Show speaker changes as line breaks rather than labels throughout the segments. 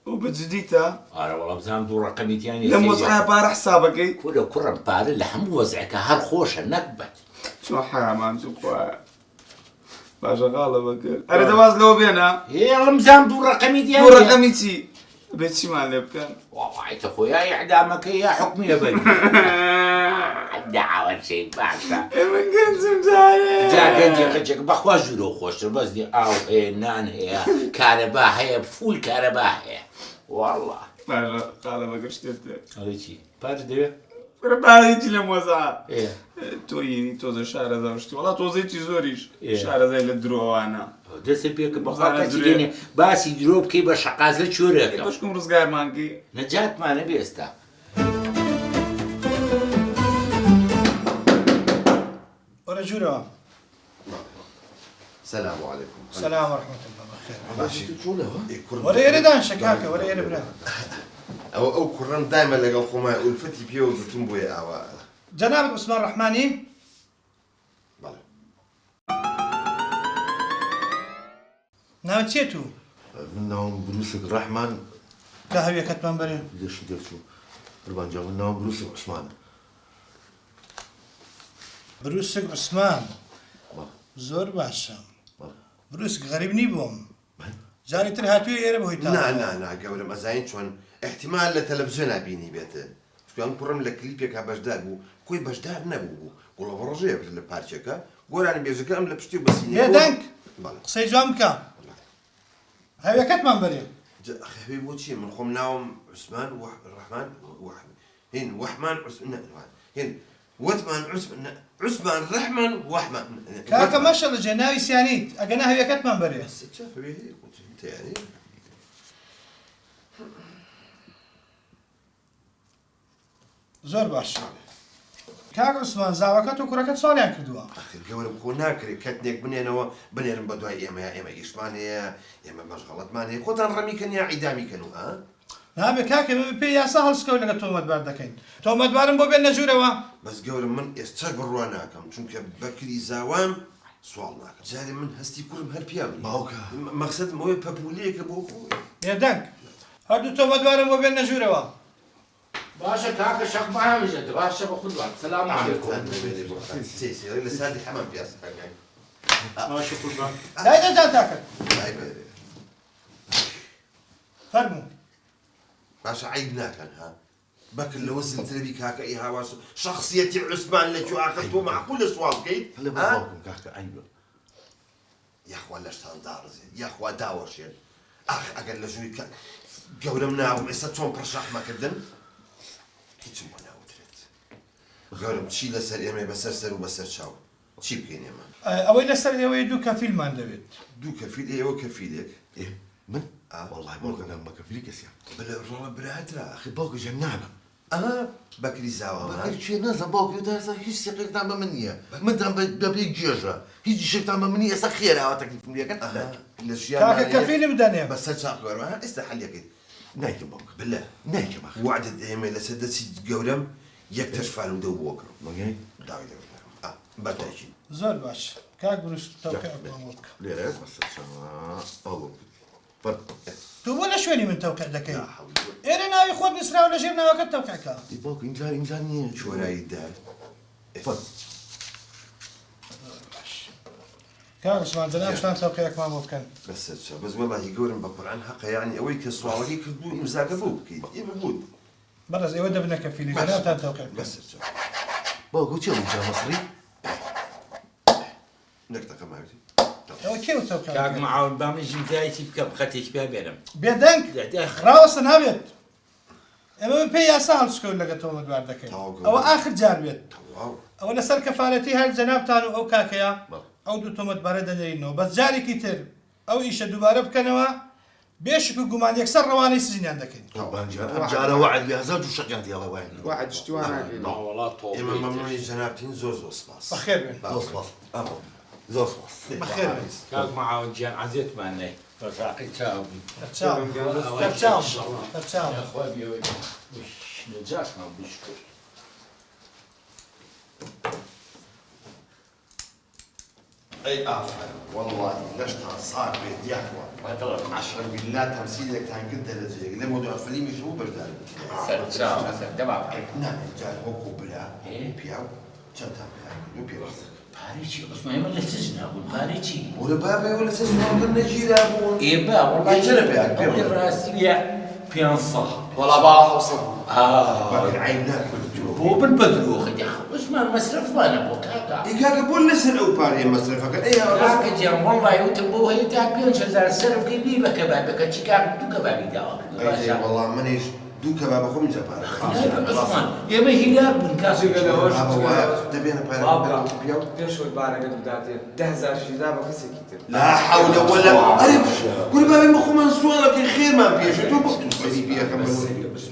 وبجديتها
أنا والله بزام دور رقمي تاني
لم وزعها بارح حسابك
كرة باري لحم وزعك هر خوش النكبة
شو حرام عم تقوى باشا غالبك أنا دواز لو بينا
يلا مزام دور رقمي تاني
دور رقمي تي بيتشي مع اللي بكان
والله يا اخويا اعدامك يا حكمي يا بني دعوة شيء بعشا
من كنت مزعلة
جا كنتي خشك بخوا جلو خوش بس دي او هي نان هي كهرباء هي فول كهرباء هي والله
باشا غالبك اشتت
هذا شيء باش دي
ربعي يجي لموزعة
ايه
تويني توزا شعر زوجتي والله توزيتي زوريش
إيه.
شعر زي الدرو وانا
دس بيك بخوا كتيني بس يدروب كي باش قازل شورك
باش كم رزقار مانكي
نجات ما نبي استا
ورجوله
السلام عليكم.
السلام ورحمة الله بخير.
ماشي.
ولا يردان شكاكة ولا يربنا.
أو كرم دائما لقى خما والفتي بيو تنبوي أو.
جناب عثمان الرحماني.
بله.
ناوي تشيتو.
منهم بروسك الرحمن.
كهوية كتمان بري.
ليش شو؟ ربان جا منهم بروسك عثمان.
بروسك عثمان.
بله.
زور باشا.
بله.
بروسك غريب نيبوم. جاري ترهاتوي يربو هيتا.
نا قبل ما زين شون احتمال لتلفزيون أبيني بيته. شو أنا كرم لكليبك بجدار بو كوي بجدار نبو ولا برجع بل بارشكا قول أنا بيجي كم لبستي بسيني.
يا دنك.
بله.
سيجوام كام. هاي كتمان بري.
أخي حبيبي وشي من خم ناوم عثمان الرحمن هين وحمان عثمان هين وثمان عثمان الرحمن وحمان
كاكا ما شاء الله جناوي سيانيت أجناها هي كتمان بري.
بس شاف به انت يعني
زور باشا. كاكا عثمان زاوكات وكركات صالحان كردوا.
اخي الجوله بكون ناكري كتنك بنينا بنيرم بدوي اما ايشماني يا مشغلات ماني خدان رمي كان يا عدامي كانوا ها
نعم كاكا بي يا سهل سكول لك تومت باردكين. تومت بارم بو بين نجوروا.
بس جوله من استجبروا انا كم شنك بكري زوام سوالنا جاري من هستي كلهم هالبيام باوكا مقصد مو بابوليك ابو
يا دنك. هادو تومت بارم بو بين نجوروا.
باشا كاكا شق معها مجد باشا باخذ وقت السلام عليكم
سيسي لسه هذه حمام بياس
ما شكرا
لا إذا تاكل. فرموا.
باشا عيبنا كان ها بك اللي وصل تربي كاكا إيه هواس شخصيتي عثمان اللي شو أخذته معقول سؤال كيد
هلا بقولكم كاكا عيبه
يا أخوان ليش تندار زين يا أخوان داور شيء أخ أقل شو يك جورمنا ومساتهم برشاح ما كدن كيتش منا وتريت جورم شيء لسر يمي بسر وبسر شاو شيء بكين يما
أوين السر يوي دوكا فيلم عند بيت.
دو كفيل إيه وكفيلك
ايه من؟ والله بوك انا ما كفيلك يا
بلا رولا براترا
اخي بوك جنانه
بكري زاوا
ما قلت شيء نازل بوك يدرس هيش سيقيك تعمل منيه مدام بيك جيجا هيجي شيك تعمل منيه سخيره او تكليف منيه كان
الاشياء
كاكا كفيل مدنيا.
بس هالشاقور ما استحل يا كده
نايك بوك
بالله
نايك ما اخي
وعد ايمي لسدتي جورم يكتشف على دو بوكر
ما جاي
داوي بتاجي
زور باش. كاك بروس توقع بامورك.
ليه بس الله فرق
تو ولا شويني من توقع دكين.
لا حول
إيه ناوي خود نسرا ولا جبنا وقت توقع كا.
يبوك انجانيه
شو راي الدار
فرق
كاك عثمان جناب شلون توقعك ما ممكن.
بس والله يقولن بقران حقه يعني اويك الصوال هيك مزاق ابوك كي موجود
برز إيه ودا بدنا كفيلي جناب تان توقعك.
بس
بوك وشو جا مصري
نقطة كمان
هو كيف توقع.
كاك معاون بامج مزايتي بكم خاتيش بها بيرم
بيدنك. راوس نهبت. اما بي يا سهل سكول لك تومت باردكين. او اخر جار بيت. او نسال كفالتي هالجناب تانو او كاكيا. او دو تومت بارد دينو بس جاري كتير او ايش دوباره بكنوا بيشكو جمان يكسر رواني سجن عندك.
طبعا جانا وعد بهزاج وشقات يلا وين
واحد اشتوانا
لا والله طول
إما ممنوع جنابتين زوز وصباص
بخير بين.
زوس باص زوس باص
بخير بين.
كاك معاون جان عزيت ماني رفاقي تشاو
تشاو تشاو تشاو.
يا اخوي بيوي وش نجاك ما بشكر
اي افهم والله لشتها صار بيت يا اخوان عشان بالله تمثيلك كان كنت درجه ليه موضوع فيلم شو بردان
تمام
نعم جاي هوكو بلا
إيه؟
بياو كم تام بياو
خارجي بس ما ولا سجن أقول خارجي
ولا بابي ولا سيسمع قلنا جيل ابو
إيه با والله
يجرب يا
أقول
كبير
راسي بيع بينصح
ولا باح وصل
آه
باقي عيبناك
هو بالبدروخ يا أخي بس ما المصرف ما نبغى كاكا
إيكاك بقول لسه أو باري مصرفك إيه
كاكا جام والله يوتبوه يتعبين شزار السرف قريبة كبابك أنت كاك تو كبابي داوك
أي والله مانيش دو كباب أخو من جبار
يا عثمان يا ما هلال بن كاسو
تبي أنا باري بياو
ليش والبارة قد بداتي 10,000 جذابة خسي كتير
لا حول ولا أي كل بابي مخو منصور لك خير ما بيش تو بقتو سري بيا كمان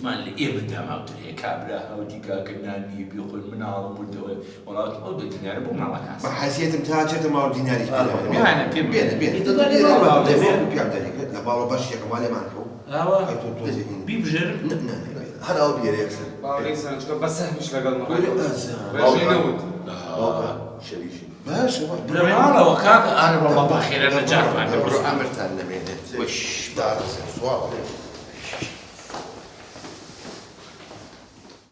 عثمان اللي إيه بدا ما قلت لي كابلا ودي كاك الناني بيقول من عرب والدولة ولا تقول بدي نعرف وما الله
ما
كاس
حسيت متاجر ما ودي ناري
يعني
بين
إذا
بيعمل ذلك لا ما باش يا كمال ما نكو
بيبجر
هذا هو بيري يكسر
باوريس أنا شكو بس مش لقل مرة
كل
باش ينود
شريشي ماشي
برمالة وكاك أنا والله بخير أنا جارب
أمر تاعنا وش دار صواب